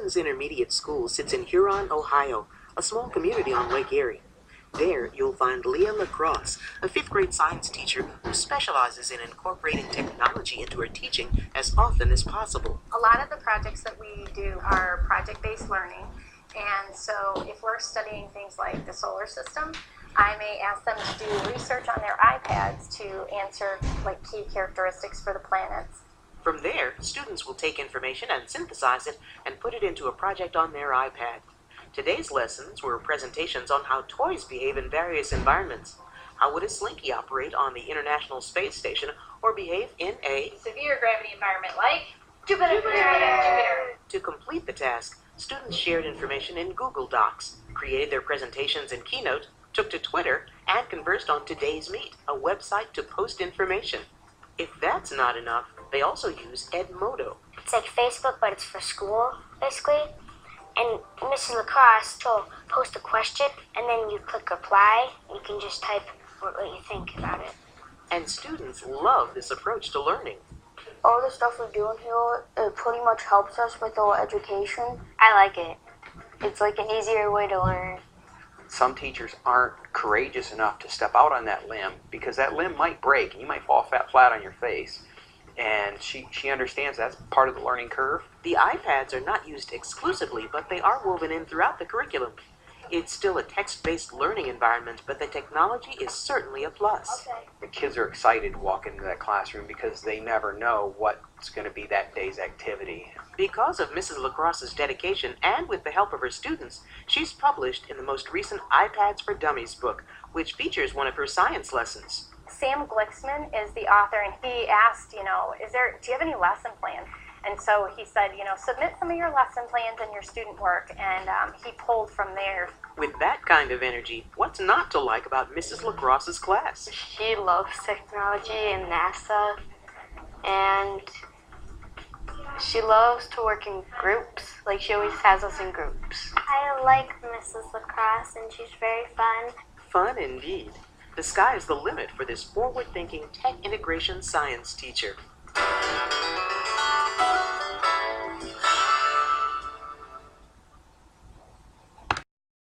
Stevens Intermediate School sits in Huron, Ohio, a small community on Lake Erie. There, you'll find Leah LaCrosse, a fifth-grade science teacher who specializes in incorporating technology into her teaching as often as possible. A lot of the projects that we do are project-based learning, and so if we're studying things like the solar system, I may ask them to do research on their iPads to answer like key characteristics for the planets. From there, students will take information and synthesize it and put it into a project on their iPad. Today's lessons were presentations on how toys behave in various environments. How would a slinky operate on the International Space Station or behave in a severe gravity environment like Jupiter. To complete the task, students shared information in Google Docs, created their presentations in Keynote, took to Twitter, and conversed on Today's Meet, a website to post information. If that's not enough, they also use Edmodo. It's like Facebook, but it's for school, basically. And Mrs. LaCrosse will post a question, and then you click reply, and you can just type what you think about it. And students love this approach to learning. All the stuff we do in here, it pretty much helps us with our education. I like it. It's like an easier way to learn. Some teachers aren't courageous enough to step out on that limb because that limb might break and you might fall flat on your face. And she understands that's part of the learning curve. The iPads are not used exclusively, but they are woven in throughout the curriculum. It's still a text-based learning environment, but the technology is certainly a plus. The kids are excited to walk into that classroom because they never know what's going to be that day's activity. Because of Mrs. LaCrosse's dedication and with the help of her students, she's published in the most recent iPads for Dummies book, which features one of her science lessons. Sam Glicksman is the author, and he asked, do you have any lesson plan? And so he said, submit some of your lesson plans and your student work, and he pulled from there. With that kind of energy, what's not to like about Mrs. LaCrosse's class? She loves technology and NASA, and she loves to work in groups. Like, she always has us in groups. I like Mrs. LaCrosse, and she's very fun. Fun indeed. The sky is the limit for this forward-thinking tech integration science teacher.